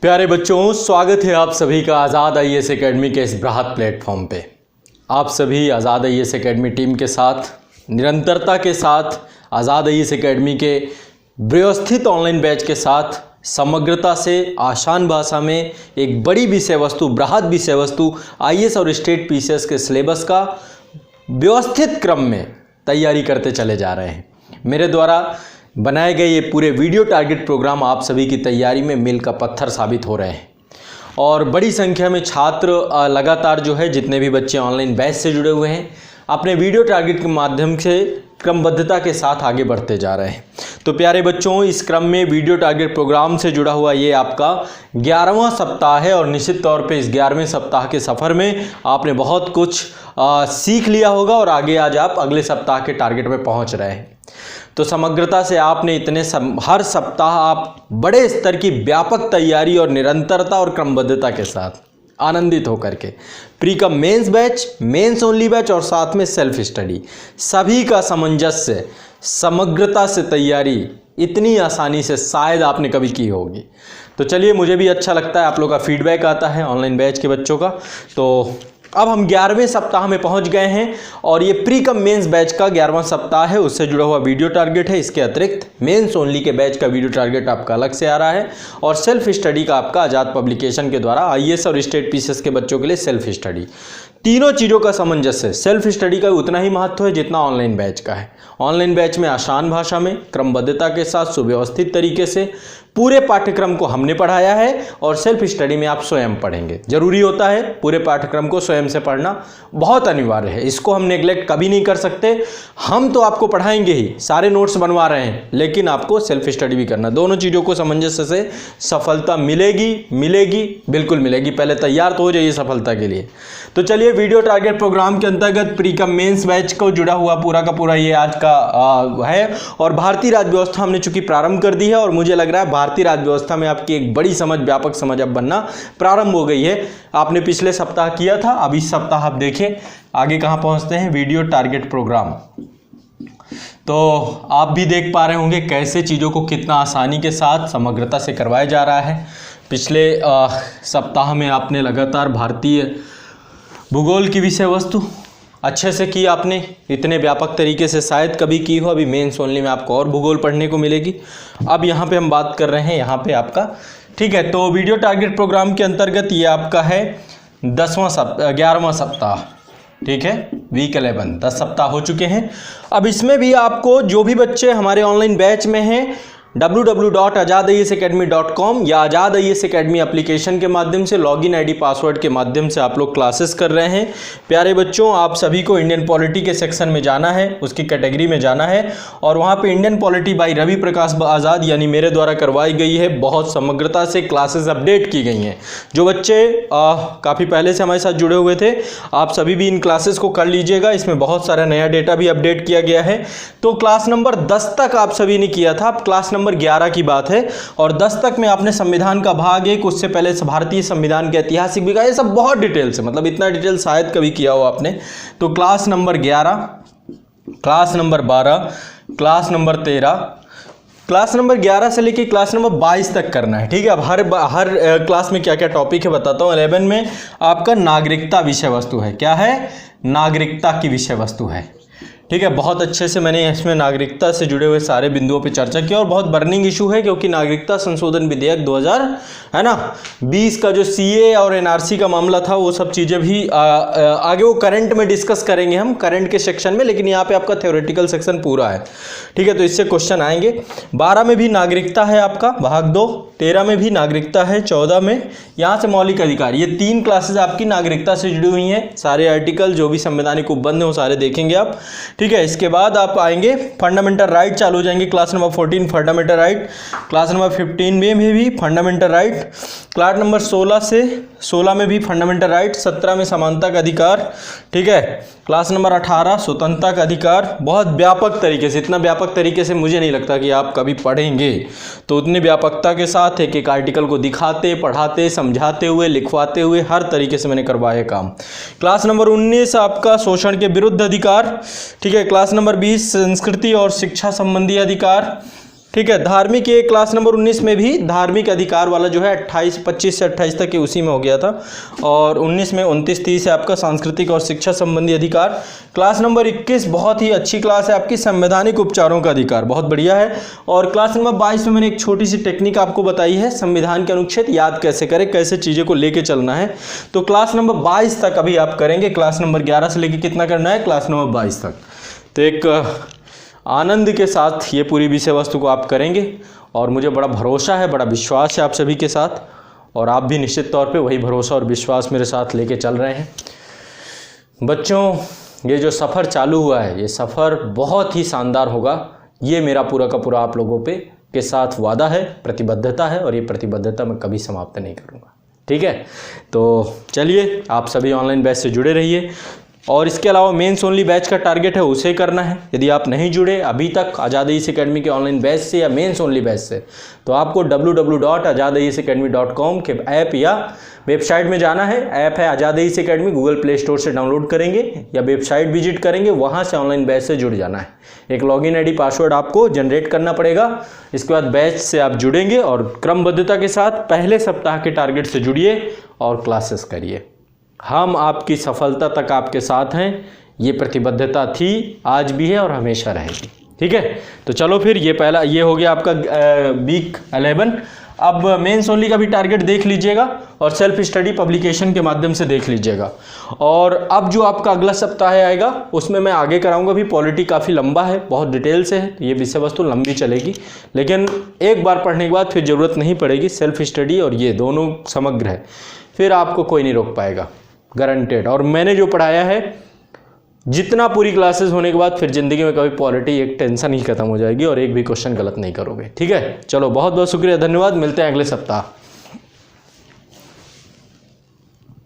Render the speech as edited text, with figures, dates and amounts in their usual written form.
प्यारे बच्चों, स्वागत है आप सभी का आज़ाद आईएएस एकेडमी के इस बृहद प्लेटफॉर्म पे। आप सभी आज़ाद आईएएस एकेडमी टीम के साथ निरंतरता के साथ आज़ाद आईएएस एकेडमी के व्यवस्थित ऑनलाइन बैच के साथ समग्रता से आसान भाषा में एक बड़ी विषय वस्तु, बृहद विषय वस्तु आईएएस और स्टेट पीसीएस के सिलेबस का व्यवस्थित क्रम में तैयारी करते चले जा रहे हैं। मेरे द्वारा बनाए गए ये पूरे वीडियो टारगेट प्रोग्राम आप सभी की तैयारी में मील का पत्थर साबित हो रहे हैं और बड़ी संख्या में छात्र लगातार जो है, जितने भी बच्चे ऑनलाइन बैच से जुड़े हुए हैं, अपने वीडियो टारगेट के माध्यम से क्रमबद्धता के साथ आगे बढ़ते जा रहे हैं। तो प्यारे बच्चों, इस क्रम में वीडियो टारगेट प्रोग्राम से जुड़ा हुआ ये आपका 11वां सप्ताह है और निश्चित तौर पे इस 11वें सप्ताह के सफ़र में आपने बहुत कुछ सीख लिया होगा और आगे आज आप अगले सप्ताह के टारगेट पे पहुंच रहे हैं। तो समग्रता से आपने हर सप्ताह आप बड़े स्तर की व्यापक तैयारी और निरंतरता और क्रमबद्धता के साथ आनंदित होकर के प्री का mains batch, mains only batch और साथ में सेल्फ स्टडी, सभी का सामंजस्य, समग्रता से तैयारी इतनी आसानी से शायद आपने कभी की होगी। तो चलिए, मुझे भी अच्छा लगता है, आप लोग का फीडबैक आता है ऑनलाइन बैच के बच्चों का। तो अब हम 11वें सप्ताह में पहुंच गए हैं और ये प्री कम मेंस बैच का 11वां सप्ताह है, उससे जुड़ा हुआ वीडियो टारगेट है। इसके अतिरिक्त मेंस ओनली के बैच का वीडियो टारगेट आपका अलग से आ रहा है और सेल्फ स्टडी का आपका आज़ाद पब्लिकेशन के द्वारा आईएएस और स्टेट पीसीएस के बच्चों के लिए सेल्फ स्टडी, तीनों चीज़ों का सामंजस्य। सेल्फ स्टडी का उतना ही महत्व है जितना ऑनलाइन बैच का है। ऑनलाइन बैच में आसान भाषा में क्रमबद्धता के साथ सुव्यवस्थित तरीके से पूरे पाठ्यक्रम को हमने पढ़ाया है और सेल्फ स्टडी में आप स्वयं पढ़ेंगे। जरूरी होता है पूरे पाठ्यक्रम को स्वयं से पढ़ना, बहुत अनिवार्य है, इसको हम नेग्लेक्ट कभी नहीं कर सकते। हम तो आपको पढ़ाएंगे ही, सारे नोट्स बनवा रहे हैं, लेकिन आपको सेल्फ स्टडी भी करना। दोनों चीज़ों को सामंजस्य से सफलता मिलेगी, बिल्कुल मिलेगी। पहले तैयार तो हो जाइए सफलता के लिए। तो चलिए, वीडियो टारगेट प्रोग्राम के अंतर्गत प्री कम मेंस बैच को जुड़ा हुआ पूरा का पूरा ये आज का है और भारतीय राज्य व्यवस्था हमने चूंकि प्रारंभ कर दी है और मुझे लग रहा है भारतीय राज्य व्यवस्था में आपकी एक बड़ी समझ, व्यापक समझ अब बनना प्रारंभ हो गई है। आपने पिछले सप्ताह किया था, अब इस सप्ताह आप देखिए आगे कहां पहुंचते हैं। वीडियो टारगेट प्रोग्राम तो आप भी देख पा रहे होंगे कैसे चीज़ों को कितना आसानी के साथ समग्रता से करवाया जा रहा है। पिछले सप्ताह में आपने लगातार भारतीय भूगोल की विषय वस्तु अच्छे से की, आपने इतने व्यापक तरीके से शायद कभी की हो। अभी मेंस ओनली में आपको और भूगोल पढ़ने को मिलेगी। अब यहाँ पे हम बात कर रहे हैं यहाँ पे आपका, ठीक है। तो वीडियो टारगेट प्रोग्राम के अंतर्गत ये आपका है 11वां सप्ताह, ठीक है। वीक 11, 10 सप्ताह हो चुके हैं। अब इसमें भी आपको जो भी बच्चे हमारे ऑनलाइन बैच में हैं www.azadaiesacademy.com या आज़ाद आईएएस एकेडमी एप्लीकेशन के माध्यम से लॉगिन आईडी पासवर्ड के माध्यम से आप लोग क्लासेस कर रहे हैं। प्यारे बच्चों, आप सभी को इंडियन पॉलिटी के सेक्शन में जाना है, उसकी कैटेगरी में जाना है और वहाँ पे Indian polity by Ravi Prakash आज़ाद यानी मेरे द्वारा करवाई गई है। बहुत समग्रता से क्लासेस अपडेट की गई हैं। जो बच्चे काफ़ी पहले से हमारे साथ जुड़े हुए थे, आप सभी भी इन क्लासेस को कर लीजिएगा। इसमें बहुत सारा नया डेटा भी अपडेट किया गया है। तो क्लास नंबर 10 तक आप सभी ने किया था, अब क्लास नंबर 11 की बात है और 10 तक में आपने संविधान का भाग 1, उससे पहले भारतीय संविधान के ऐतिहासिक विकास, ये सब बहुत डिटेल से, मतलब इतना डिटेल शायद कभी किया हो आपने। तो class number 11, class number 12, class number 13, class number 11 से लेके क्लास नंबर 22 तक करना है, ठीक है। अब हर क्लास में क्या क्या टॉपिक है बताता हूँ। 11 में आपका नागरिकता विषय वस्तु है। क्या है? नागरिकता की विषय वस्तु है, ठीक है। बहुत अच्छे से मैंने इसमें नागरिकता से जुड़े हुए सारे बिंदुओं पे चर्चा की और बहुत बर्निंग इशू है क्योंकि नागरिकता संशोधन विधेयक 2020 का जो सीए और एनआरसी का मामला था, वो सब चीज़ें भी आगे वो करंट में डिस्कस करेंगे हम, करंट के सेक्शन में, लेकिन यहाँ पे आपका थ्योरेटिकल सेक्शन पूरा है, ठीक है। तो इससे क्वेश्चन आएंगे। 12 में भी नागरिकता है आपका भाग 2, 13 में भी नागरिकता है, 14 में यहाँ से मौलिक अधिकार। ये 3 क्लासेज आपकी नागरिकता से जुड़ी हुई हैं। सारे आर्टिकल जो भी संवैधानिक उपबंध हैं वो सारे देखेंगे आप, ठीक है। इसके बाद आप आएंगे फंडामेंटल राइट, चालू हो जाएंगे class number 14 fundamental right, class number 15 में भी फंडामेंटल राइट, क्लास नंबर 16 में भी फंडामेंटल राइट, 17 में समानता का अधिकार, ठीक है। क्लास नंबर 18 स्वतंत्रता का अधिकार। बहुत व्यापक तरीके से, इतना व्यापक तरीके से मुझे नहीं लगता कि आप कभी पढ़ेंगे, तो उतनी व्यापकता के साथ एक एक आर्टिकल को दिखाते, पढ़ाते, समझाते हुए, लिखवाते हुए हर तरीके से मैंने करवाया काम। क्लास नंबर 19 आपका शोषण के विरुद्ध अधिकार, ठीक है। क्लास नंबर 20 संस्कृति और शिक्षा संबंधी अधिकार, ठीक है। धार्मिक ये क्लास नंबर 19 में भी धार्मिक अधिकार वाला जो है 25 से 28 तक के उसी में हो गया था, और 19 में 29-30 है आपका सांस्कृतिक और शिक्षा संबंधी अधिकार। क्लास नंबर 21 बहुत ही अच्छी क्लास है आपकी, संवैधानिक उपचारों का अधिकार, बहुत बढ़िया है। और क्लास नंबर 22 में मैंने एक छोटी सी टेक्निक आपको बताई है, संविधान के अनुच्छेद याद कैसे करें, कैसे चीज़ें को लेके चलना है। तो क्लास नंबर 22 तक अभी आप करेंगे, क्लास नंबर 11 से लेके कितना करना है, क्लास नंबर 22 तक। तो एक आनंद के साथ ये पूरी विषय वस्तु को आप करेंगे, और मुझे बड़ा भरोसा है, बड़ा विश्वास है आप सभी के साथ, और आप भी निश्चित तौर पे वही भरोसा और विश्वास मेरे साथ लेके चल रहे हैं। बच्चों, ये जो सफ़र चालू हुआ है, ये सफ़र बहुत ही शानदार होगा, ये मेरा पूरा का पूरा आप लोगों पे के साथ वादा है, प्रतिबद्धता है, और ये प्रतिबद्धता मैं कभी समाप्त नहीं करूँगा। ठीक है, तो चलिए आप सभी ऑनलाइन बैच से जुड़े रहिए, और इसके अलावा मेंस ओनली बैच का टारगेट है उसे करना है। यदि आप नहीं जुड़े अभी तक आज़ाद आईएएस एकेडमी के ऑनलाइन बैच से या मेंस ओनली बैच से, तो आपको www.azadiesacademy.com के ऐप या वेबसाइट में जाना है। ऐप है Azad IAS academy, Google Play Store से डाउनलोड करेंगे या वेबसाइट विजिट करेंगे, वहाँ से ऑनलाइन बैच से जुड़ जाना है। एक लॉगिन आईडी पासवर्ड आपको जनरेट करना पड़ेगा। इसके बाद बैच से आप जुड़ेंगे और क्रमबद्धता के साथ पहले सप्ताह के टारगेट से जुड़िए और क्लासेस करिए। हम आपकी सफलता तक आपके साथ हैं, ये प्रतिबद्धता थी, आज भी है और हमेशा रहेगी। ठीक है, तो चलो फिर ये पहला ये हो गया आपका वीक 11। अब मेंस ओनली का भी टारगेट देख लीजिएगा और सेल्फ स्टडी पब्लिकेशन के माध्यम से देख लीजिएगा। और अब जो आपका अगला सप्ताह आएगा उसमें मैं आगे कराऊंगा भी, पॉलिटी काफ़ी लंबा है, बहुत डिटेल से है, ये विषय वस्तु लंबी चलेगी, लेकिन एक बार पढ़ने के बाद फिर ज़रूरत नहीं पड़ेगी। सेल्फ स्टडी और ये दोनों समग्र है, फिर आपको कोई नहीं रोक पाएगा, गारंटेड। और मैंने जो पढ़ाया है जितना पूरी क्लासेस होने के बाद फिर ज़िंदगी में कभी पॉलिटी एक टेंशन ही खत्म हो जाएगी और एक भी क्वेश्चन गलत नहीं करोगे। ठीक है, चलो बहुत बहुत शुक्रिया, धन्यवाद, मिलते हैं अगले सप्ताह।